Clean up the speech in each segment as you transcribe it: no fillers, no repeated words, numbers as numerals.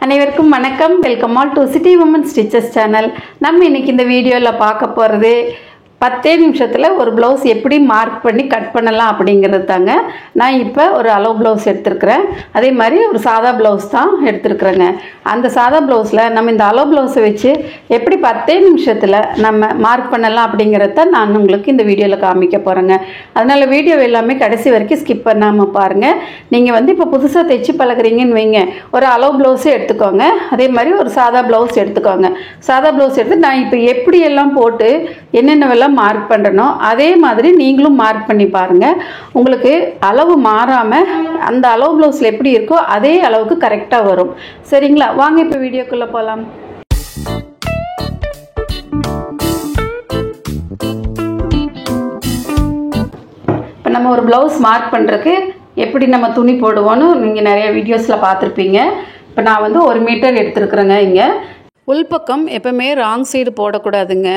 அனைவருக்கும் வணக்கம். Welcome all to city women stitches channel. நம்ம இன்னைக்கு இந்த வீடியோவில் பார்க்க போகிறது 10 நிமிஷத்தில் ஒரு ப்ளவுஸ் எப்படி மார்க் பண்ணி கட் பண்ணலாம் அப்படிங்கிறது தாங்க. நான் இப்போ ஒரு அளவு ப்ளவுஸ் எடுத்துருக்கிறேன். அதே மாதிரி ஒரு சாதா ப்ளவுஸ் தான் எடுத்துருக்குறேங்க. அந்த சாதா ப்ளவுஸில் நம்ம இந்த அளவு ப்ளவுஸை வச்சு எப்படி 10 நிமிஷத்தில் நம்ம மார்க் பண்ணலாம் அப்படிங்கிறத நான் உங்களுக்கு இந்த வீடியோவில் காமிக்க போகிறேங்க. அதனால் வீடியோ எல்லாமே கடைசி வரைக்கும் ஸ்கிப் பண்ணாமல் பாருங்கள். நீங்கள் இப்போ புதுசாக தைச்சி பழகுறீங்கன்னு வைங்க, ஒரு அளவு ப்ளவுஸே எடுத்துக்கோங்க. அதே மாதிரி ஒரு சாதா ப்ளவுஸ் எடுத்துக்கோங்க. சாதா ப்ளவுஸ் எடுத்து நான் இப்போ எப்படியெல்லாம் போட்டு என்னென்னவெல்லாம் மார்க் பண்ணுறனோ அதே மாதிரி நீங்களும் மார்க் பண்ணி பாருங்கள். உங்களுக்கு அளவு மாறாமல் அந்த அளவு ப்ளவுஸில் எப்படி இருக்கோ அதே அளவுக்கு கரெக்டாக வரும். சரிங்களா? வாங்க இப்போ வீடியோக்குள்ளே போகலாம். இப்போ நம்ம ஒரு ப்ளவுஸ் மார்க் பண்ணுறதுக்கு எப்படி நம்ம துணி போடுவோன்னு நீங்கள் நிறைய வீடியோஸில் பார்த்துருப்பீங்க. இப்போ நான் 1 மீட்டர் எடுத்துருக்குறேங்க. இங்கே உள்பக்கம் எப்பவுமே ராங் சைடு போடக்கூடாதுங்க.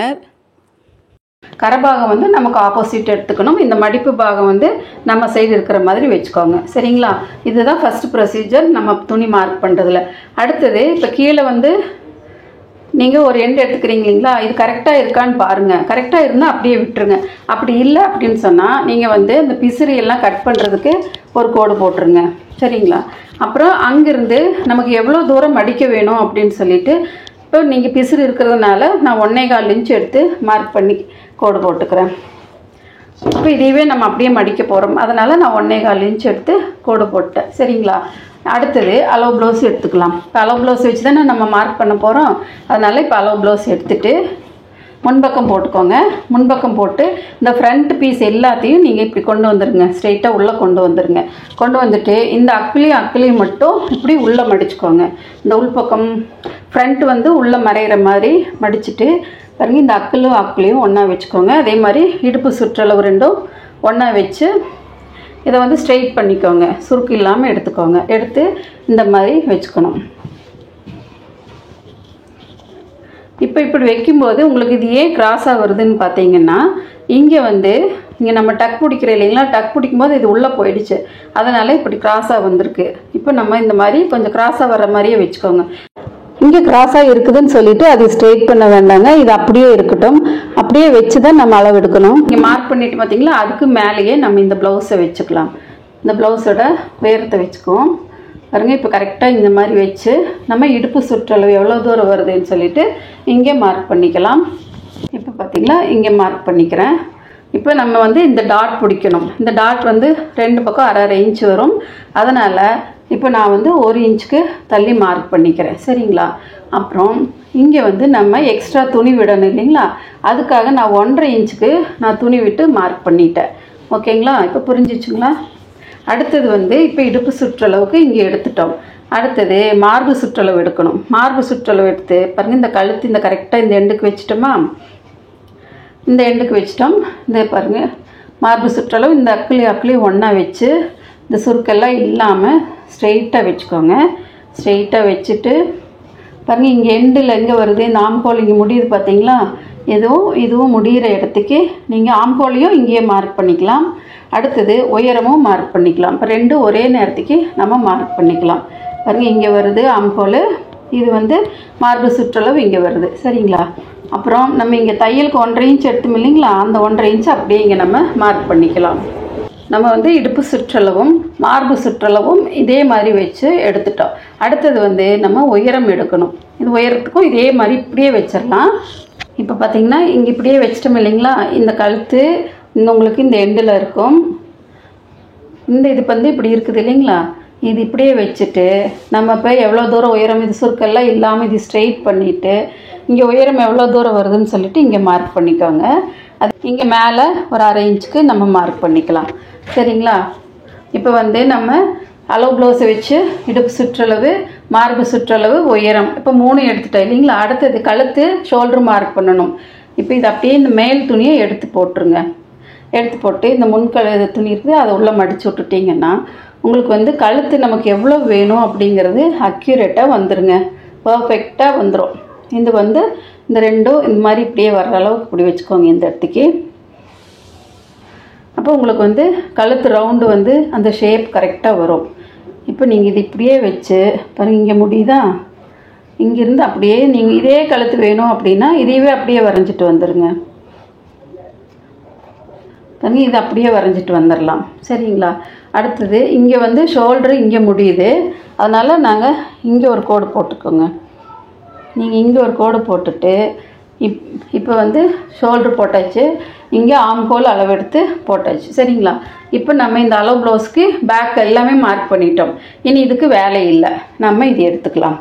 கரைபாகம் நமக்கு ஆப்போசிட் எடுத்துக்கணும். இந்த மடிப்பு பாகம் நம்ம சைடு இருக்கிற மாதிரி வச்சுக்கோங்க. சரிங்களா? இதுதான் ஃபர்ஸ்ட் ப்ரொசீஜர் நம்ம துணி மார்க் பண்ணுறதுல. அடுத்தது இப்போ கீழே நீங்கள் ஒரு எண்டு எடுத்துக்கிறீங்க இல்லைங்களா, இது கரெக்டாக இருக்கான்னு பாருங்கள். கரெக்டாக இருந்தால் அப்படியே விட்டுருங்க. அப்படி இல்லை அப்படின்னு சொன்னால் நீங்கள் இந்த பிசிறியெல்லாம் கட் பண்ணுறதுக்கு ஒரு கோடு போட்டுருங்க. சரிங்களா? அப்புறம் அங்கேருந்து நமக்கு எவ்வளோ தூரம் மடிக்க வேணும் அப்படின்னு சொல்லிட்டு இப்போ நீங்கள் பிசிறு இருக்கிறதுனால நான் 1.25 இன்ச் எடுத்து மார்க் பண்ணி கோடு போட்டுக்கிறேன். இப்போ இதையவே நம்ம அப்படியே மடிக்க போகிறோம். அதனால் நான் 1.25 இன்ச் எடுத்து கோடு போட்டேன். சரிங்களா? அடுத்தது அளவு ப்ளவுஸ் எடுத்துக்கலாம். இப்போ அளவு ப்ளவுஸ் வச்சு தானே நம்ம மார்க் பண்ண போகிறோம். அதனால் இப்போ அளவு ப்ளவுஸ் எடுத்துகிட்டு முன்பக்கம் போட்டுக்கோங்க. முன்பக்கம் போட்டு இந்த ஃப்ரண்ட் பீஸ் எல்லாத்தையும் நீங்கள் இப்படி கொண்டு வந்துடுங்க. ஸ்ட்ரெயிட்டாக உள்ளே கொண்டு வந்துடுங்க. கொண்டு வந்துட்டு இந்த அக்கிலையும் மட்டும் இப்படி உள்ளே மடிச்சுக்கோங்க. இந்த உள்பக்கம் ஃப்ரண்ட் உள்ளே மறைகிற மாதிரி மடிச்சுட்டு பாருங்கள். இந்த அக்கிலையும் ஒன்றா வச்சுக்கோங்க. அதே மாதிரி இடுப்பு சுற்றளவு ரெண்டும் ஒன்றா வச்சு இதை ஸ்ட்ரெயிட் பண்ணிக்கோங்க. சுருக்கு இல்லாமல் எடுத்துக்கோங்க. எடுத்து இந்த மாதிரி வச்சுக்கணும். இப்போ இப்படி வைக்கும்போது உங்களுக்கு இது ஏன் கிராஸாக வருதுன்னு பார்த்தீங்கன்னா, இங்கே நம்ம டக் பிடிக்கிற இல்லைங்களா, டக் பிடிக்கும்போது இது உள்ளே போயிடுச்சு. அதனால் இப்படி கிராஸாக வந்திருக்கு. இப்போ நம்ம இந்த மாதிரி கொஞ்சம் கிராஸாக வர்ற மாதிரியே வச்சுக்கோங்க. இங்கே கிராஸாக இருக்குதுன்னு சொல்லிட்டு அது ஸ்ட்ரெயிட் பண்ண வேண்டாங்க. இது அப்படியே இருக்கட்டும். அப்படியே வச்சு தான் நம்ம அளவு எடுக்கணும். இங்கே மார்க் பண்ணிட்டு பார்த்தீங்களா, அதுக்கு மேலேயே நம்ம இந்த ப்ளவுஸை வச்சுக்கலாம். இந்த ப்ளவுஸோட உயரத்தை வச்சுக்குவோம். பாருங்கள். இப்போ கரெக்டாக இந்த மாதிரி வச்சு நம்ம இடுப்பு சுற்றளவு எவ்வளோ தூரம் வருதுன்னு சொல்லிட்டு இங்கே மார்க் பண்ணிக்கலாம். இப்போ பார்த்தீங்களா, இங்கே மார்க் பண்ணிக்கிறேன். இப்போ நம்ம இந்த டாட் பிடிக்கணும். இந்த டாட் 2 பக்கம் 1/2 இன்ச் வரும். அதனால் இப்போ நான் 1 இன்ச்சுக்கு தள்ளி மார்க் பண்ணிக்கிறேன். சரிங்களா? அப்புறம் இங்கே நம்ம எக்ஸ்ட்ரா துணி விடணும் இல்லைங்களா, அதுக்காக நான் 1.5 இன்ச்சுக்கு நான் துணி விட்டு மார்க் பண்ணிட்டேன். ஓகேங்களா? இப்போ புரிஞ்சிச்சுங்களா? அடுத்தது இப்போ இடுப்பு சுற்றளவுக்கு இங்கே எடுத்துட்டோம். அடுத்தது மார்பு சுற்றளவு எடுக்கணும். மார்பு சுற்றளவு எடுத்து பாருங்கள். இந்த கழுத்து இந்த கரெக்டாக இந்த எண்டுக்கு வச்சுட்டோமா, இந்த எண்டுக்கு வச்சிட்டோம். இந்த பாருங்கள் மார்பு சுற்றளவு இந்த அக்கிலையும் ஒன்றா வச்சு இந்த சுருக்கெல்லாம் இல்லாமல் ஸ்ட்ரெயிட்டாக வச்சுக்கோங்க. ஸ்ட்ரெயிட்டாக வச்சுட்டு பாருங்கள். இங்கே எண்டில் எங்கே வருது, இந்த ஆம்கோல் இங்கே முடியுது பார்த்தீங்களா, இதுவும் முடிகிற இடத்துக்கு நீங்கள் ஆம்கோலையும் இங்கேயே மார்க் பண்ணிக்கலாம். அடுத்தது உயரமும் மார்க் பண்ணிக்கலாம். இப்போ 2 ஒரே நேரத்துக்கு நம்ம மார்க் பண்ணிக்கலாம். பாருங்கள். இங்கே வருது ஆம்கோல், இது மார்பு சுற்றளவு இங்கே வருது. சரிங்களா? அப்புறம் நம்ம இங்கே தையலுக்கு 1.5 இன்ச் எடுத்தோம் இல்லைங்களா, அந்த 1.5 இன்ச் அப்படியே இங்கே நம்ம மார்க் பண்ணிக்கலாம். நம்ம இடுப்பு சுற்றளவும் மார்பு சுற்றளவும் இதே மாதிரி வச்சு எடுத்துட்டோம். அடுத்தது நம்ம உயரம் எடுக்கணும். இது உயரத்துக்கும் இதே மாதிரி இப்படியே வச்சிடலாம். இப்போ பார்த்தீங்கன்னா இங்கே இப்படியே வச்சிட்டோம் இல்லைங்களா, இந்த கழுத்து உங்களுக்கு இந்த எண்டில் இருக்கும். இந்த இது இப்படி இருக்குது இல்லைங்களா, இது இப்படியே வச்சுட்டு நம்ம இப்போ எவ்வளோ தூரம் உயரம், இது சுருக்கெல்லாம் இல்லாமல் இது ஸ்ட்ரெயிட் பண்ணிவிட்டு இங்கே உயரம் எவ்வளோ தூரம் வருதுன்னு சொல்லிட்டு இங்கே மார்க் பண்ணிக்கோங்க. அது இங்கே மேலே ஒரு 1/2 இன்ச்சுக்கு நம்ம மார்க் பண்ணிக்கலாம். சரிங்களா? இப்போ நம்ம அளவு ப்ளவுஸை வச்சு இடுப்பு சுற்றளவு மார்பு சுற்றளவு உயரம் இப்போ 3 எடுத்துட்டோம் இல்லைங்களா. அடுத்தது கழுத்து ஷோல்டர் மார்க் பண்ணணும். இப்போ இது அப்படியே இந்த மேல் துணியை எடுத்து போட்டுருங்க. எடுத்து போட்டு இந்த துணி இருக்குது அதை உள்ளே மடித்து விட்டுட்டிங்கன்னா உங்களுக்கு கழுத்து நமக்கு எவ்வளோ வேணும் அப்படிங்கிறது அக்யூரேட்டாக வந்துடுங்க. பர்ஃபெக்டாக வந்துடும். இது இந்த 2ம் இந்த மாதிரி இப்படியே வர்ற அளவுக்கு இப்படி வச்சுக்கோங்க இந்த இடத்துக்கு. அப்போ உங்களுக்கு கழுத்து ரவுண்டு அந்த ஷேப் கரெக்டாக வரும். இப்போ நீங்கள் இது இப்படியே வச்சு பாருங்கள். இங்கே முடியுதா, இங்கேருந்து அப்படியே நீங்கள் இதே கழுத்து வேணும் அப்படின்னா இதையவே அப்படியே வரைஞ்சிட்டு வந்துடுங்க. தண்ணி இது அப்படியே வரைஞ்சிட்டு வந்துடலாம். சரிங்களா? அடுத்தது இங்கே வந்து ஷோல்டரு இங்கே முடியுது, அதனால் நாங்கள் இங்கே ஒரு கோடு போட்டுக்கோங்க. நீங்கள் இங்கே ஒரு கோடு போட்டுட்டு இப்போ வந்து ஷோல்ட்ரு போட்டாச்சு, இங்கே ஆம்ஹோல் அளவெடுத்து போட்டாச்சு. சரிங்களா? இப்போ நம்ம இந்த அளவு ப்ளவுஸ்க்கு பேக் எல்லாமே மார்க் பண்ணிட்டோம். இனி இதுக்கு வேலை இல்லை, நம்ம இது எடுத்துக்கலாம்.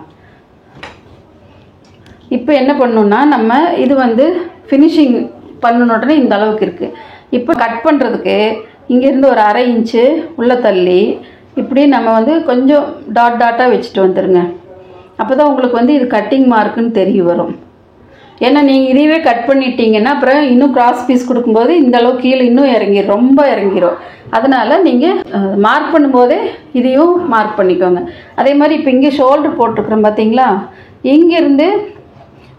இப்போ என்ன பண்ணணுன்னா, நம்ம இது வந்து ஃபினிஷிங் பண்ணணும். உடனே இந்த அளவுக்கு இருக்குது. இப்போ கட் பண்ணுறதுக்கு இங்கேருந்து ஒரு 1/2 இன்ச்சு உள்ளே தள்ளி இப்படி நம்ம வந்து கொஞ்சம் டாட்டாக வச்சுட்டு வந்துடுங்க. அப்போ தான் உங்களுக்கு வந்து இது கட்டிங் மார்க்குன்னு தெரிய வரும். ஏன்னா நீங்கள் இதையவே கட் பண்ணிட்டீங்கன்னா அப்புறம் இன்னும் கிராஸ் பீஸ் கொடுக்கும்போது இந்த அளவு கீழே இன்னும் இறங்கிடும், ரொம்ப இறங்கிடும். அதனால் நீங்கள் மார்க் பண்ணும்போதே இதையும் மார்க் பண்ணிக்கோங்க. அதே மாதிரி இப்போ இங்கே ஷோல்ட்ரு போட்டிருக்குறோம் பார்த்தீங்களா, இங்கேருந்து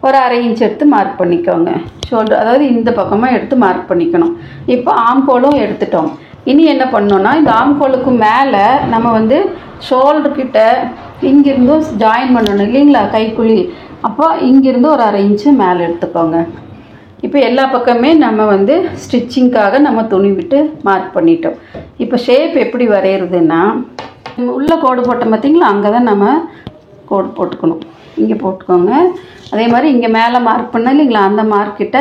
ஒரு 1/2 இன்ச் எடுத்து மார்க் பண்ணிக்கோங்க. ஷோல்டர் அதாவது இந்த பக்கமாக எடுத்து மார்க் பண்ணிக்கணும். இப்போ ஆம்ஹோலும் எடுத்துட்டோம். இனி என்ன பண்ணோன்னா, இந்த ஆம்ஹோலுக்கு மேலே நம்ம வந்து ஷோல்டர்கிட்ட இங்கேருந்தும் ஜாயின் பண்ணணும் இல்லைங்களா, கைக்குழி. அப்போ இங்கேருந்து ஒரு 1/2 இன்ச்சு மேலே எடுத்துக்கோங்க. இப்போ எல்லா பக்கமே நம்ம வந்து ஸ்டிச்சிங்க்காக நம்ம துணி விட்டு மார்க் பண்ணிட்டோம். இப்போ ஷேப் எப்படி வரைகிறதுன்னா, உள்ளே கோடு போட்டோம் பார்த்தீங்களா, அங்கே தான் நம்ம கோடு போட்டுக்கணும். இங்கே போட்டுக்கோங்க. அதே மாதிரி இங்கே மேலே மார்க் பண்ண இல்லைங்களா, அந்த மார்க்கிட்ட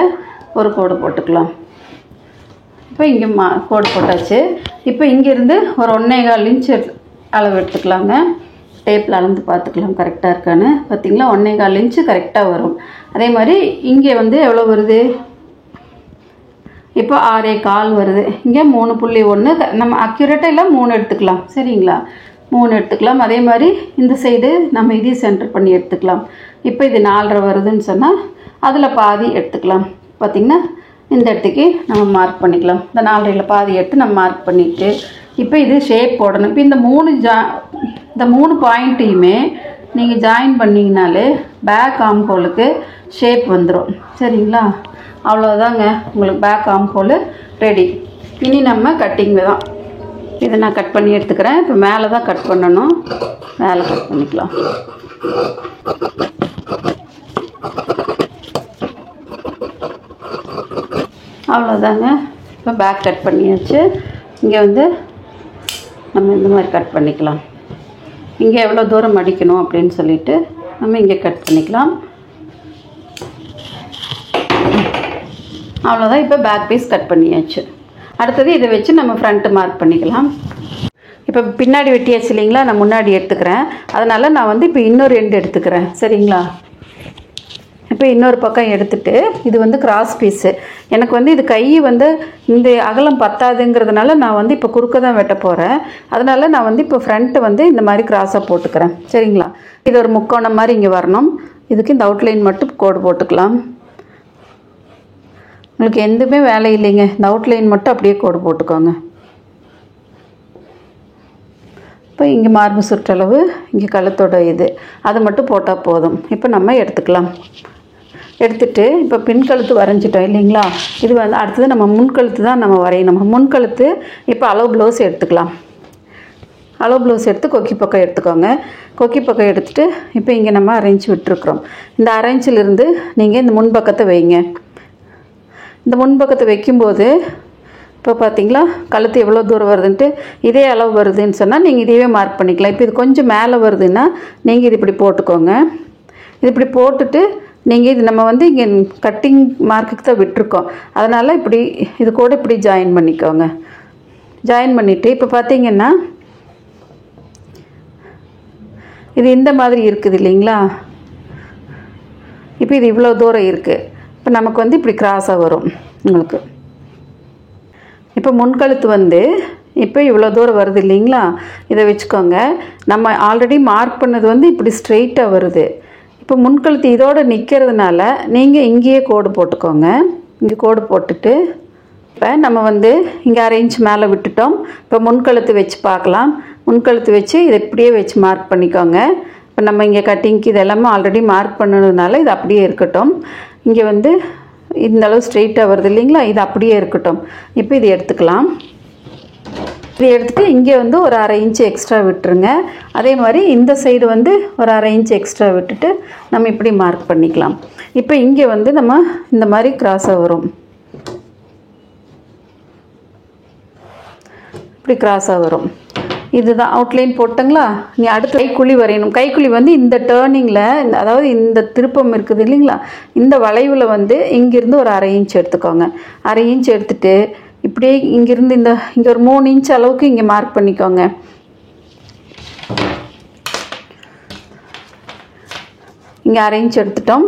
ஒரு கோடு போட்டுக்கலாம். இப்போ இங்கே கோடு போட்டாச்சு. இப்போ இங்கேருந்து ஒரு 1.25 இன்ச் அளவு எடுத்துக்கலாங்க. டேப்பில் அளந்து பார்த்துக்கலாம் கரெக்டாக இருக்கான்னு. பார்த்திங்களா, 1.25 இன்ச்சு கரெக்டாக வரும். அதே மாதிரி இங்கே வந்து எவ்வளோ வருது, இப்போ 6.25 வருது. இங்கே 3.1 நம்ம அக்யூரேட்டாக இல்லை 3 எடுத்துக்கலாம். சரிங்களா, 3 எடுத்துக்கலாம். அதே மாதிரி இந்த சைடு நம்ம இதையும் சென்டர் பண்ணி எடுத்துக்கலாம். இப்போ இது 4.5 வருதுன்னு சொன்னால் அதில் பாதி எடுத்துக்கலாம். பார்த்திங்கன்னா இந்த இடத்துக்கு நம்ம மார்க் பண்ணிக்கலாம். இந்த 4.5 பாதி எடுத்து நம்ம மார்க் பண்ணிவிட்டு இப்போ இது ஷேப் போடணும். இப்போ இந்த 3 பாயிண்ட்டையுமே நீங்கள் ஜாயின் பண்ணிங்கனாலே பேக் ஆம்ஹோலுக்கு ஷேப் வந்துடும். சரிங்களா, அவ்வளோதாங்க, உங்களுக்கு பேக் ஆம்ஹோல் ரெடி. இனி நம்ம கட்டிங் தான். இதை நான் கட் பண்ணி எடுத்துக்கிறேன். இப்போ மேலே தான் கட் பண்ணணும், மேலே கட் பண்ணிக்கலாம். அவ்வளோதாங்க, இப்போ பேக் கட் பண்ணியாச்சு. இங்கே வந்து நம்ம இந்த மாதிரி கட் பண்ணிக்கலாம். இங்கே எவ்வளோ தூரம் மடிக்கணும் அப்படின்னு சொல்லிட்டு நம்ம இங்கே கட் பண்ணிக்கலாம். அவ்வளோதான், இப்போ பேக் பீஸ் கட் பண்ணியாச்சு. அடுத்தது இதை வச்சு நம்ம ஃப்ரண்ட்டு மார்க் பண்ணிக்கலாம். இப்போ பின்னாடி வெட்டியாச்சு இல்லைங்களா, நான் முன்னாடி எடுத்துக்கிறேன். அதனால் நான் வந்து இப்போ இன்னொரு எண்டு எடுத்துக்கிறேன். சரிங்களா, இப்போ இன்னொரு பக்கம் எடுத்துகிட்டு இது வந்து கிராஸ் பீஸு. எனக்கு வந்து இது கை வந்து இந்த அகலம் பத்தாதுங்கிறதுனால நான் வந்து இப்போ குறுக்க தான் வெட்ட போகிறேன். அதனால் நான் வந்து இப்போ ஃப்ரண்ட்டு வந்து இந்த மாதிரி கிராஸாக போட்டுக்கிறேன். சரிங்களா, இது ஒரு முக்கோணம் மாதிரி இங்கே வரணும். இதுக்கு இந்த அவுட்லைன் மட்டும் கோடு போட்டுக்கலாம். உங்களுக்கு எதுவுமே வேலை இல்லைங்க, இந்த அவுட்லைன் மட்டும் அப்படியே கோடு போட்டுக்கோங்க. இப்போ இங்கே மார்பு சுற்றளவு, இங்கே கழுத்தோட இது, அது மட்டும் போட்டால் போதும். இப்போ நம்ம எடுத்துக்கலாம். எடுத்துகிட்டு இப்போ பின்கழுத்து வரைஞ்சிட்டோம் இல்லைங்களா, இது வந்து அடுத்தது நம்ம முன்கழுத்து தான் நம்ம வரையணும். முன்கழுத்து இப்போ அளவு ப்ளவுஸ் எடுத்துக்கலாம். அளவு ப்ளவுஸ் எடுத்து கொக்கி பக்கம் எடுத்துக்கோங்க. கொக்கி பக்கம் எடுத்துகிட்டு இப்போ இங்கே நம்ம அரைஞ்சி விட்டுருக்குறோம். இந்த அரைஞ்சிலிருந்து நீங்கள் இந்த முன்பக்கத்தை வைங்க. இந்த முன்பக்கத்தை வைக்கும்போது இப்போ பார்த்தீங்களா கழுத்து எவ்வளோ தூரம் வருதுன்ட்டு, இதே அளவு வருதுன்னு சொன்னால் நீங்கள் இதையே மார்க் பண்ணிக்கலாம். இப்போ இது கொஞ்சம் மேலே வருதுன்னா நீங்கள் இது இப்படி போட்டுக்கோங்க. இது இப்படி போட்டுட்டு நீங்கள் இது நம்ம வந்து இங்கே கட்டிங் மார்க்குக்கு தான் விட்டுருக்கோம். அதனால் இப்படி இது கூட இப்படி ஜாயின் பண்ணிக்கோங்க. ஜாயின் பண்ணிவிட்டு இப்போ பார்த்தீங்கன்னா இது இந்த மாதிரி இருக்குது இல்லைங்களா, இப்போ இது இவ்வளோ தூரம் இருக்குது. இப்போ நமக்கு வந்து இப்படி கிராஸாக வரும் உங்களுக்கு. இப்போ முன்கழுத்து வந்து இப்போ இவ்வளோ தூரம் வருது இல்லைங்களா, இதை வச்சுக்கோங்க. நம்ம ஆல்ரெடி மார்க் பண்ணது வந்து இப்படி ஸ்ட்ரெயிட்டாக வருது. இப்போ முன்கழுத்து இதோடு நிற்கிறதுனால நீங்கள் இங்கேயே கோடு போட்டுக்கோங்க. இங்கே கோடு போட்டுட்டு இப்போ நம்ம வந்து இங்கே 1/2 இன்ச் மேலே விட்டுட்டோம். இப்போ முன்கழுத்து வச்சு பார்க்கலாம். முன்கழுத்து வச்சு இதை இப்படியே வச்சு மார்க் பண்ணிக்கோங்க. இப்போ நம்ம இங்கே கட்டிங்க்கு இது எல்லாமே ஆல்ரெடி மார்க் பண்ணதுனால இது அப்படியே இருக்கட்டும். இங்கே வந்து இந்த அளவு ஸ்ட்ரெயிட்டாக வருது இல்லைங்களா, இது அப்படியே இருக்கட்டும். இப்போ இது எடுத்துக்கலாம். இதை எடுத்துகிட்டு இங்கே வந்து ஒரு 1/2 இன்ச்சு எக்ஸ்ட்ரா விட்டுருங்க. அதே மாதிரி இந்த சைடு வந்து ஒரு 1/2 இன்ச்சு எக்ஸ்ட்ரா விட்டுட்டு நம்ம இப்படி மார்க் பண்ணிக்கலாம். இப்போ இங்கே வந்து நம்ம இந்த மாதிரி கிராஸாக வரும், இப்படி கிராஸாக வரும். இதுதான் அவுட்லைன் போட்டுங்களா. நீ அடுத்து கைக்குழி வரையணும். கைக்குழி வந்து இந்த டேர்னிங்கில், அதாவது இந்த திருப்பம் இருக்குது இல்லைங்களா, இந்த வளைவில் வந்து இங்கேருந்து ஒரு 1/2 இன்ச் எடுத்துக்கோங்க. 1/2 இன்ச் எடுத்துகிட்டு இப்படியே இங்கேருந்து இங்கே ஒரு 3 இன்ச் அளவுக்கு இங்கே மார்க் பண்ணிக்கோங்க. இங்கே 1/2 இன்ச் எடுத்துட்டோம்.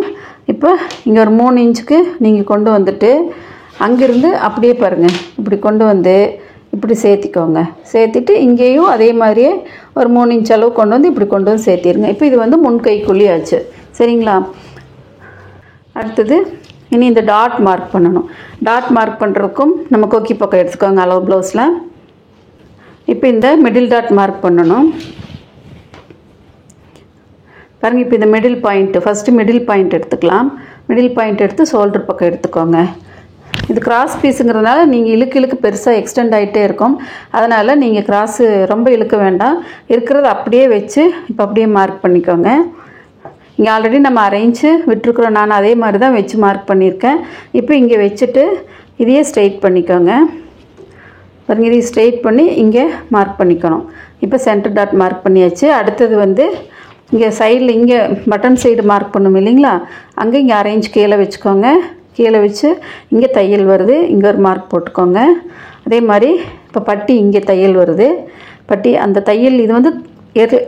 இப்போ இங்கே ஒரு 3 இன்ச்சுக்கு நீங்கள் கொண்டு வந்துட்டு அங்கேருந்து அப்படியே பாருங்கள், இப்படி கொண்டு வந்து இப்படி சேர்த்திக்கோங்க. சேர்த்திட்டு இங்கேயும் அதே மாதிரியே ஒரு 3 இன்ச் அளவு கொண்டு வந்து இப்படி கொண்டு வந்து சேர்த்திருங்க. இப்போ இது வந்து முன் கைக்குழி ஆச்சு. சரிங்களா. அடுத்தது இனி இந்த டாட் மார்க் பண்ணணும். டாட் மார்க் பண்ணுறதுக்கும் நம்ம கொக்கி பக்கம் எடுத்துக்கோங்க அளவு ப்ளவுஸில். இப்போ இந்த மிடில் டாட் மார்க் பண்ணணும். பாருங்கள், இப்போ இந்த middle point first middle point எடுத்துக்கலாம். மிடில் பாயிண்ட் எடுத்து ஷோல்டர் பக்கம் எடுத்துக்கோங்க. இது கிராஸ் பீஸுங்கிறதுனால நீங்கள் இழுக்கு பெருசாக எக்ஸ்டெண்ட் ஆகிட்டே இருக்கும். அதனால் நீங்கள் கிராஸு ரொம்ப இழுக்க வேண்டாம், இருக்கிறத அப்படியே வச்சு இப்போ அப்படியே மார்க் பண்ணிக்கோங்க. இங்கே ஆல்ரெடி நம்ம 1/2 இன்ச்சு விட்டுருக்குறோம். நான் அதே மாதிரி தான் வச்சு மார்க் பண்ணியிருக்கேன். இப்போ இங்கே வச்சுட்டு இதையே ஸ்ட்ரெயிட் பண்ணிக்கோங்க. பாருங்கள், இதையே ஸ்ட்ரெயிட் பண்ணி இங்கே மார்க் பண்ணிக்கணும். இப்போ சென்டர் டாட் மார்க் பண்ணியாச்சு. அடுத்தது வந்து இங்கே சைடில் இங்கே பட்டன் சைடு மார்க் பண்ணணும் இல்லைங்களா, அங்கே இங்கே 1/2 இன்ச் கீழே வச்சுக்கோங்க. கீழே வச்சு இங்கே தையல் வருது, இங்கே ஒரு மார்க் போட்டுக்கோங்க. அதே மாதிரி இப்போ பட்டி இங்கே தையல் வருது. பட்டி அந்த தையல் இது வந்து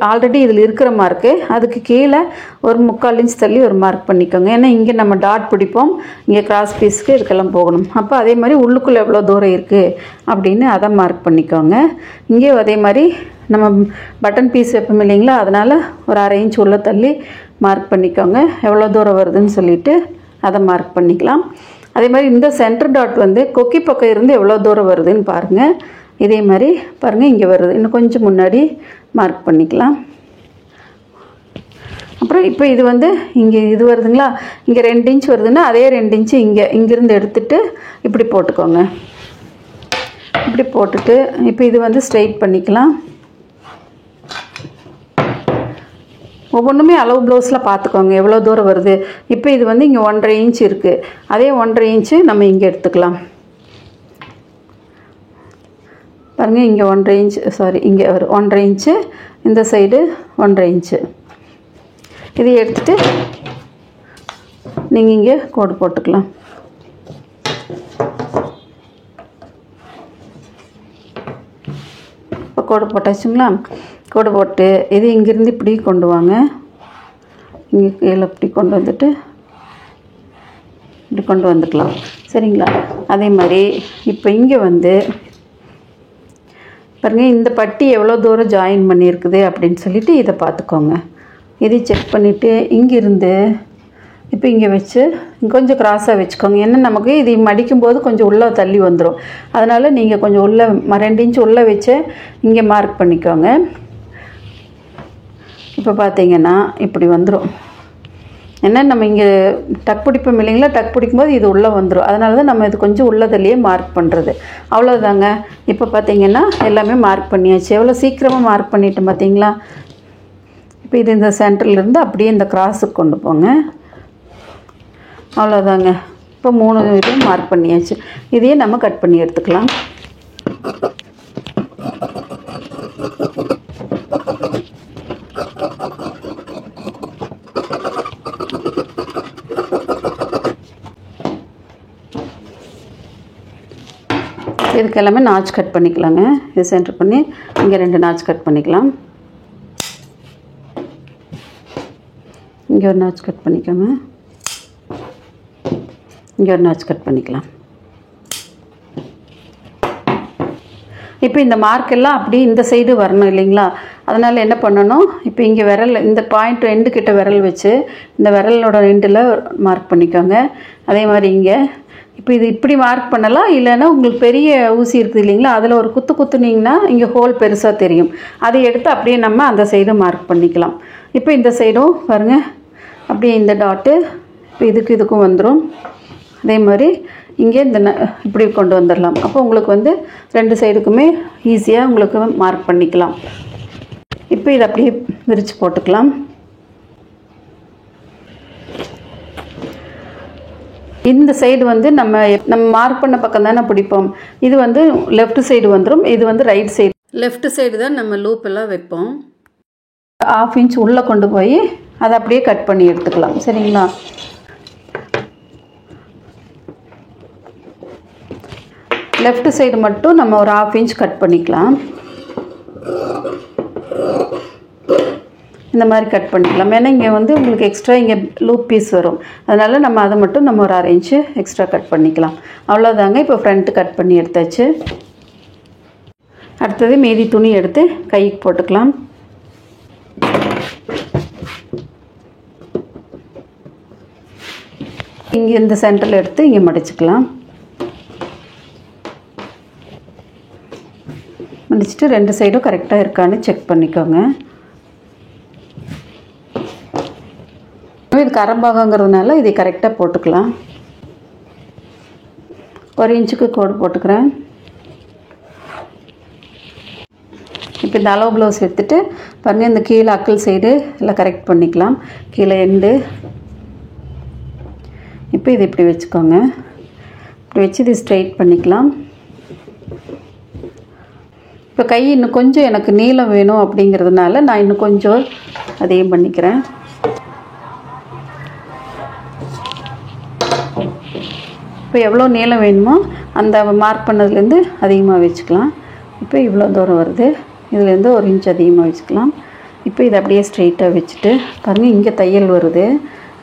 ஆல்ரெடி இதில் இருக்கிற மார்க்கு, அதுக்கு கீழே ஒரு 3/4 இன்ச் தள்ளி ஒரு மார்க் பண்ணிக்கோங்க. ஏன்னா இங்கே நம்ம டாட் பிடிப்போம், இங்கே கிராஸ் பீஸ்க்கு இதுக்கெல்லாம் போகணும். அப்போ அதே மாதிரி உள்ளுக்குள்ளே எவ்வளோ தூரம் இருக்குது அப்படின்னு அதை மார்க் பண்ணிக்கோங்க. இங்கே அதே மாதிரி நம்ம பட்டன் பீஸ் வைப்போம் இல்லைங்களா, அதனால் ஒரு 1/2 இன்ச் உள்ள தள்ளி மார்க் பண்ணிக்கோங்க. எவ்வளோ தூரம் வருதுன்னு சொல்லிவிட்டு அதை மார்க் பண்ணிக்கலாம். அதே மாதிரி இந்த சென்டர் டாட் வந்து கொக்கி பக்கம் இருந்து எவ்வளோ தூரம் வருதுன்னு பாருங்கள். இதே மாதிரி பாருங்கள், இங்கே வருது. இன்னும் கொஞ்சம் முன்னாடி மார்க் பண்ணிக்கலாம். அப்புறம் இப்போ இது வந்து இங்கே இது வருதுங்களா, இங்கே 2 இன்ச் வருதுன்னா அதே 2 இன்ச்சு இங்கேருந்து எடுத்துகிட்டு இப்படி போட்டுக்கோங்க. இப்படி போட்டுட்டு இப்போ இது வந்து ஸ்ட்ரெயிட் பண்ணிக்கலாம். ஒவ்வொன்றுமே அளவு ப்ளவுஸில் பார்த்துக்கோங்க எவ்வளோ தூரம் வருது. இப்போ இது வந்து இங்கே 1/2 இன்ச் இருக்குது. அதே 1/2 இன்ச்சு நம்ம இங்கே எடுத்துக்கலாம். பாருங்கள், இங்கே 1/2 இன்ச், இங்கே ஒரு 1/2 இன்ச்சு, இந்த சைடு 1/2 இன்ச்சு. இதை எடுத்துகிட்டு நீங்கள் இங்கே கோடு போட்டுக்கலாம். இப்போ கோடு போட்டாச்சுங்களா. கோடு போட்டு இது இங்கேருந்து இப்படி கொண்டு வாங்க. இங்கே கீழே இப்படி கொண்டு வந்துட்டு இப்படி கொண்டு வந்துக்கலாம். சரிங்களா. அதே மாதிரி இப்போ இங்கே வந்து பாருங்கள், இந்த பட்டி எவ்வளோ தூரம் ஜாயின் பண்ணியிருக்குது அப்படின்னு சொல்லிவிட்டு இதை பார்த்துக்கோங்க. இதை செக் பண்ணிவிட்டு இங்கேருந்து இப்போ இங்கே வச்சு கொஞ்சம் கிராஸாக வச்சுக்கோங்க. ஏன்னா நமக்கு இது மடிக்கும்போது கொஞ்சம் உள்ளே தள்ளி வந்துடும். அதனால் நீங்கள் கொஞ்சம் உள்ளே 2 இன்ச் உள்ளே வச்சு இங்கே மார்க் பண்ணிக்கோங்க. இப்போ பார்த்தீங்கன்னா இப்படி வந்துடும். ஏன்னா நம்ம இங்கே டக் பிடிப்போம் இல்லைங்களா, டக் பிடிக்கும்போது இது உள்ளே வந்துடும். அதனால தான் நம்ம இது கொஞ்சம் உள்ளதுலேயே மார்க் பண்ணுறது. அவ்வளோதாங்க. இப்போ பார்த்தீங்கன்னா எல்லாமே மார்க் பண்ணியாச்சு. எவ்வளோ சீக்கிரமாக மார்க் பண்ணிட்டோம் பார்த்தீங்களா. இப்போ இது இந்த சென்டர்லேருந்து அப்படியே இந்த கிராஸுக்கு கொண்டு போங்க. அவ்வளோதாங்க. இப்போ 3 இதுவும் மார்க் பண்ணியாச்சு. இதையே நம்ம கட் பண்ணி எடுத்துக்கலாம். இதுக்கு எல்லாமே நாச் கட் பண்ணிக்கலாங்க. இது சென்டர் பண்ணி இங்கே 2 நாச் கட் பண்ணிக்கலாம். இங்கே ஒரு நாச் கட் பண்ணிக்கோங்க. இங்கே ஒரு நாச் கட் பண்ணிக்கலாம். இப்போ இந்த மார்க் எல்லாம் அப்படியே இந்த சைடு வரணும் இல்லைங்களா. அதனால் என்ன பண்ணணும், இப்போ இங்கே விரல் இந்த பாயிண்ட் எண்டு கிட்ட விரல் வச்சு இந்த விரலோட எண்டில் மார்க் பண்ணிக்கோங்க. அதே மாதிரி இங்கே இப்போ இது இப்படி மார்க் பண்ணலாம். இல்லைன்னா உங்களுக்கு பெரிய ஊசி இருக்குது இல்லைங்களா, அதில் ஒரு குத்துனீங்கன்னா இங்கே ஹோல் பெருசாக தெரியும். அதை எடுத்து அப்படியே நம்ம அந்த சைடும் மார்க் பண்ணிக்கலாம். இப்போ இந்த சைடும் பாருங்கள், அப்படியே இந்த டாட்டு இப்போ இதுக்கும் வந்துடும். அதே மாதிரி இங்கே இப்படி கொண்டு வந்துடலாம். அப்போ உங்களுக்கு வந்து 2 சைடுக்குமே ஈஸியாக உங்களுக்கு மார்க் பண்ணிக்கலாம். இப்போ இதை அப்படியே விரித்து போட்டுக்கலாம். இந்த சைடு வந்து நம்ம மார்க் பண்ண பக்கம் தானே பிடிப்போம். இது வந்து லெஃப்ட் சைடு வந்துடும், இது வந்து ரைட் சைடு. லெஃப்ட் சைடு தான் நம்ம லூப் எல்லாம் வைப்போம். 1/2 இன்ச் உள்ளே கொண்டு போய் அதை அப்படியே கட் பண்ணி எடுத்துக்கலாம். சரிங்களா? லெஃப்ட் சைடு மட்டும் நம்ம ஒரு 1/2 இன்ச் கட் பண்ணிக்கலாம். இந்த மாதிரி கட் பண்ணிக்கலாம். ஏன்னா இங்கே வந்து உங்களுக்கு எக்ஸ்ட்ரா இங்கே லூப் பீஸ் வரும், அதனால் நம்ம அதை மட்டும் நம்ம ஒரு 1/2 இன்ச்சு எக்ஸ்ட்ரா கட் பண்ணிக்கலாம். அவ்வளோதாங்க. இப்போ ஃப்ரண்ட்டு கட் பண்ணி எடுத்தாச்சு. அடுத்தது மீதி துணி எடுத்து கைக்கு போட்டுக்கலாம். இங்கே இந்த சென்டரில் எடுத்து இங்கே மடிச்சுக்கலாம். மடிச்சுட்டு 2 சைடும் கரெக்டாக இருக்கான்னு செக் பண்ணிக்கோங்க. இது கரம்பாகங்கிறதுனால இதை கரெக்டாக போட்டுக்கலாம். 1 இன்ச்சுக்கு கோடு போட்டுக்கிறேன். இப்போ இந்த அளவு ப்ளவுஸ் எடுத்துகிட்டு பாருங்கள், இந்த கீழே அக்கல் சைடு எல்லாம் கரெக்ட் பண்ணிக்கலாம். கீழே எண்டு. இப்போ இது இப்படி வச்சுக்கோங்க. இப்படி வச்சு இது ஸ்ட்ரைட் பண்ணிக்கலாம். இப்போ கை இன்னும் கொஞ்சம் எனக்கு நீளம் வேணும் அப்படிங்கிறதுனால நான் இன்னும் கொஞ்சம் அதையும் பண்ணிக்கிறேன். இப்போ எவ்வளோ நீளம் வேணுமோ அந்த மார்க் பண்ணதுலேருந்து அதிகமாக வச்சுக்கலாம். இப்போ இவ்வளோ தூரம் வருது, இதுலேருந்து 1 இன்ச் அதிகமாக வச்சுக்கலாம். இப்போ இதை அப்படியே ஸ்ட்ரெயிட்டாக வச்சுட்டு பாருங்கள், இங்கே தையல் வருது,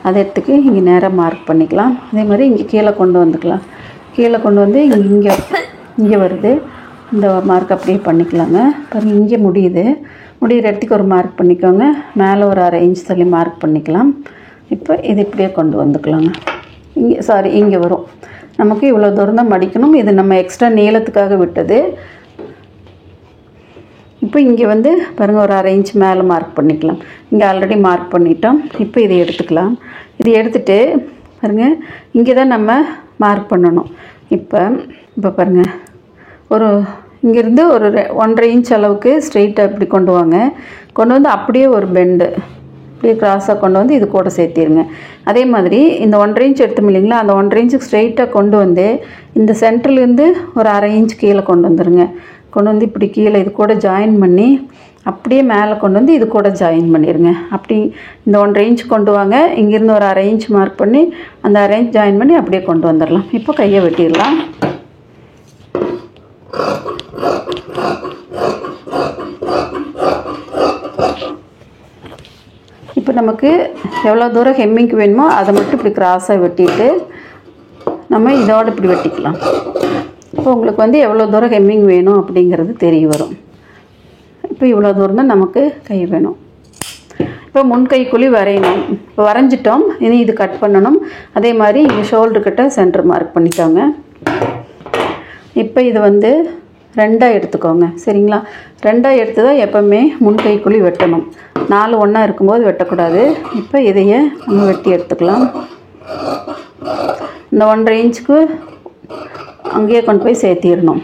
அதை எடுத்துக்கு இங்கே நேராக மார்க் பண்ணிக்கலாம். அதே மாதிரி இங்கே கீழே கொண்டு வந்துக்கலாம். கீழே கொண்டு வந்து இங்கே வருது, இந்த மார்க் அப்படியே பண்ணிக்கலாங்க. பாருங்கள், இங்கே முடிகிற இடத்துக்கு ஒரு மார்க் பண்ணிக்கோங்க. மேலே ஒரு 1/2 இன்ச் தள்ளி மார்க் பண்ணிக்கலாம். இப்போ இது இப்படியே கொண்டு வந்துக்கலாங்க. இங்கே வரும். நமக்கு இவ்வளோ தூரம் தான் மடிக்கணும். இது நம்ம எக்ஸ்ட்ரா நீளத்துக்காக விட்டது. இப்போ இங்கே வந்து பாருங்கள், ஒரு 1/2 இன்ச் மேலே மார்க் பண்ணிக்கலாம். இங்கே ஆல்ரெடி மார்க் பண்ணிட்டோம். இப்போ இதை எடுத்துக்கலாம். இதை எடுத்துகிட்டு பாருங்கள், இங்கே தான் நம்ம மார்க் பண்ணணும். இப்போ பாருங்கள், இங்கேருந்து ஒரு 1.5 இன்ச் அளவுக்கு ஸ்ட்ரெயிட்டாக இப்படி கொண்டு வாங்க. கொண்டு வந்து அப்படியே ஒரு பெண்டு அப்படியே கிராஸாக கொண்டு வந்து இது கூட சேர்த்திருங்க. அதே மாதிரி இந்த 1.5 இன்ச் எடுத்தோம் இல்லைங்களா, அந்த 1.5 இன்ச்சுக்கு ஸ்ட்ரெயிட்டாக கொண்டு வந்து இந்த சென்டர்லேருந்து ஒரு 1/2 இன்ச் கீழே கொண்டு வந்துடுங்க. கொண்டு வந்து இப்படி கீழே இது கூட ஜாயின் பண்ணி அப்படியே மேலே கொண்டு வந்து இது கூட ஜாயின் பண்ணிடுங்க. அப்படி இந்த 1.5 இன்ச் கொண்டு வாங்க. இங்கேருந்து ஒரு 1/2 இன்ச் மார்க் பண்ணி அந்த 1/2 இன்ச் ஜாயின் பண்ணி அப்படியே கொண்டு வந்துடலாம். இப்போ கையை வெட்டிடலாம். இப்போ நமக்கு எவ்வளோ தூரம் ஹெம்மிங்க்கு வேணுமோ அதை மட்டும் இப்படி கிராஸாக வெட்டிட்டு நம்ம இதோடு இப்படி வெட்டிக்கலாம். இப்போ உங்களுக்கு வந்து எவ்வளோ தூரம் ஹெம்மிங் வேணும் அப்படிங்கிறது தெரிய வரும். இப்போ இவ்வளோ தூரம் தான் நமக்கு கை வேணும். இப்போ முன்கைக்குழி வரையணும். இப்போ வரைஞ்சிட்டோம். இனி இது கட் பண்ணணும். அதே மாதிரி இங்கே ஷோல்டர்கிட்ட சென்டர் மார்க் பண்ணிக்கோங்க. இப்போ இது வந்து 2ஆக எடுத்துக்கோங்க. சரிங்களா? 2ஆக எடுத்து தான் எப்போவுமே முன்கைக்குழி வெட்டணும். 4 ஒன்றா இருக்கும்போது வெட்டக்கூடாது. இப்போ இதையே நம்ம வெட்டி எடுத்துக்கலாம். இந்த 1.5 இன்ச்சுக்கு அங்கேயே கொண்டு போய் சேர்த்திடணும்.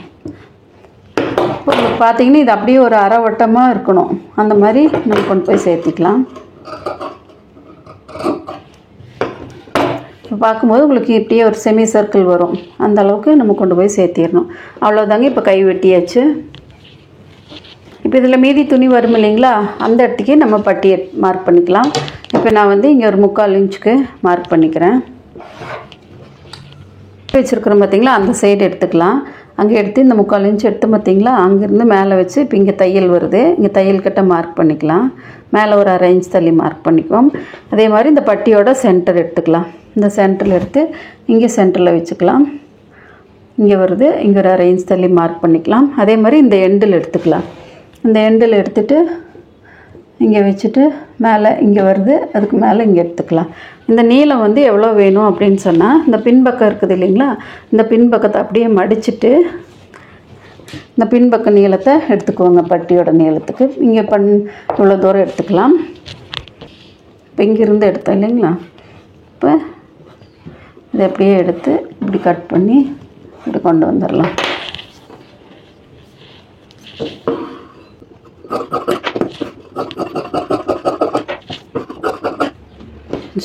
இப்போ பார்த்தீங்கன்னா இது அப்படியே ஒரு அரை வட்டமாக இருக்கணும். அந்த மாதிரி நம்ம கொண்டு போய் சேர்த்திக்கலாம். இப்போ பார்க்கும்போது உங்களுக்கு இப்படியே ஒரு செமி சர்க்கிள் வரும். அந்த அளவுக்கு நம்ம கொண்டு போய் சேர்த்திடணும். அவ்வளோதாங்க. இப்போ கை வெட்டியாச்சு. இப்போ இதில் மீதி துணி வரும் இல்லைங்களா, அந்த இடத்துக்கே நம்ம பட்டியை மார்க் பண்ணிக்கலாம். இப்போ நான் வந்து இங்கே ஒரு 3/4 இன்ச்சுக்கு மார்க் பண்ணிக்கிறேன். வச்சுருக்குறோம் பார்த்தீங்களா, அந்த சைடு எடுத்துக்கலாம். அங்கே எடுத்து இந்த 3/4 இன்ச் எடுத்து பார்த்தீங்களா, அங்கேருந்து மேலே வச்சு இப்போ இங்கே தையல் வருது, இங்கே தையல் கிட்ட மார்க் பண்ணிக்கலாம். மேலே ஒரு 1/2 இன்ச் தள்ளி மார்க் பண்ணிக்குவோம். அதே மாதிரி இந்த பட்டியோட சென்டர் எடுத்துக்கலாம். இந்த சென்டரில் எடுத்து இங்கே சென்டரில் வச்சுக்கலாம். இங்கே வருது, இங்கே ஒரு 1/2 இன்ச் தள்ளி மார்க் பண்ணிக்கலாம். அதே மாதிரி இந்த எண்டில் எடுத்துக்கலாம். இந்த எண்டில் எடுத்துகிட்டு இங்கே வச்சுட்டு மேலே இங்கே வருது, அதுக்கு மேலே இங்கே எடுத்துக்கலாம். இந்த நீளம் வந்து எவ்வளோ வேணும் அப்படின்னு சொன்னால், இந்த பின்பக்கம் இருக்குது இல்லைங்களா, இந்த பின்பக்கத்தை அப்படியே மடிச்சுட்டு இந்த பின்பக்க நீளத்தை எடுத்துக்குவோங்க. பட்டியோட நீளத்துக்கு இங்கே இவ்வளோ தூரம் எடுத்துக்கலாம். இப்போ இங்கேருந்து எடுத்தோம் இல்லைங்களா, இப்போ இதை அப்படியே எடுத்து இப்படி கட் பண்ணி இப்படி கொண்டு வந்துடலாம்.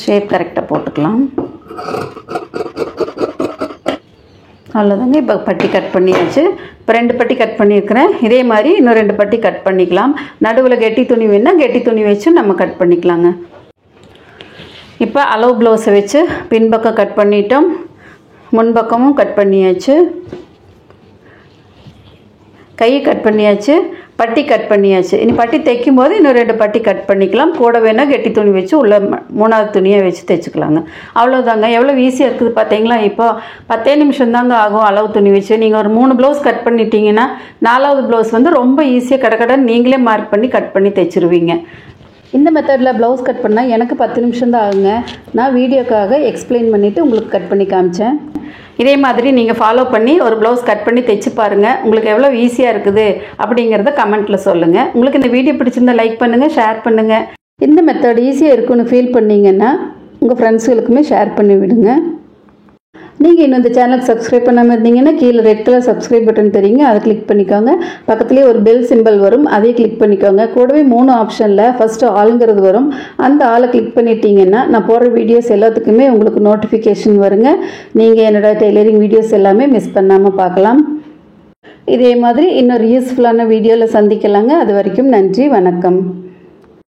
ஷேப் கரெக்டாக போட்டுக்கலாம். அவ்வளோதாங்க. இப்போ பட்டி கட் பண்ணியாச்சு. இப்போ 2 பட்டி கட் பண்ணியிருக்கிறேன். இதே மாதிரி இன்னும் 2 பட்டி கட் பண்ணிக்கலாம். நடுவில் கெட்டி துணி வேணால் கெட்டி துணி வச்சு நம்ம கட் பண்ணிக்கலாங்க. இப்போ அளவு ப்ளவுஸை வச்சு பின்பக்கம் கட் பண்ணிட்டோம், முன்பக்கமும் கட் பண்ணியாச்சு, கையை கட் பண்ணியாச்சு, பட்டி கட் பண்ணியாச்சு. இனி பட்டி தைக்கும் போது இன்னும் 2 பட்டி கட் பண்ணிக்கலாம். கூட வேணால் கெட்டி துணி வச்சு உள்ள 3வது துணியை வச்சு தைச்சிக்கலாங்க. அவ்வளோதாங்க. எவ்வளோ ஈஸியாக இருக்குது பார்த்தீங்களா? இப்போ 10 நிமிஷம் தாங்க ஆகும் அளவு துணி வச்சு. நீங்கள் ஒரு 3 ப்ளவுஸ் கட் பண்ணிட்டீங்கன்னா 4வது ப்ளவுஸ் வந்து ரொம்ப ஈஸியாக கடக்கடன்னு நீங்களே மார்க் பண்ணி கட் பண்ணி தைச்சிருவீங்க. இந்த மெத்தடில் ப்ளவுஸ் கட் பண்ணால் எனக்கு 10 நிமிஷம் தான் ஆகுங்க. நான் வீடியோக்காக எக்ஸ்பிளைன் பண்ணிவிட்டு உங்களுக்கு கட் பண்ணி காமிச்சேன். இதே மாதிரி நீங்கள் ஃபாலோ பண்ணி ஒரு ப்ளவுஸ் கட் பண்ணி தைச்சு பாருங்கள். உங்களுக்கு எவ்வளோ ஈஸியாக இருக்குது அப்படிங்கிறத கமெண்ட்டில் சொல்லுங்கள். உங்களுக்கு இந்த வீடியோ பிடிச்சிருந்தா லைக் பண்ணுங்கள், ஷேர் பண்ணுங்கள். இந்த மெத்தட் ஈஸியாக இருக்குன்னு ஃபீல் பண்ணிங்கன்னா உங்கள் ஃப்ரெண்ட்ஸுகளுக்குமே ஷேர் பண்ணி விடுங்க. நீங்கள் இன்னும் இந்த சேனலுக்கு சப்ஸ்கிரைப் பண்ணாமல் இருந்தீங்கன்னா கீழே ரெட் கலர் சப்ஸ்கிரைப் பட்டன் தெரியுங்க, அதை கிளிக் பண்ணிக்கோங்க. பக்கத்துலேயே ஒரு பெல் சிம்பிள் வரும், அதையும் கிளிக் பண்ணிக்கோங்க. கூடவே 3 ஆப்ஷனில் ஃபஸ்ட்டு ஆளுங்கிறது வரும், அந்த ஆளை கிளிக் பண்ணிட்டீங்கன்னா நான் போடுற வீடியோஸ் எல்லாத்துக்குமே உங்களுக்கு நோட்டிஃபிகேஷன் வருங்க. நீங்கள் என்னோடய டெய்லரிங் வீடியோஸ் எல்லாமே மிஸ் பண்ணாமல் பார்க்கலாம். இதே மாதிரி இன்னொரு யூஸ்ஃபுல்லான வீடியோவில் சந்திக்கலாங்க. அது வரைக்கும் நன்றி, வணக்கம்.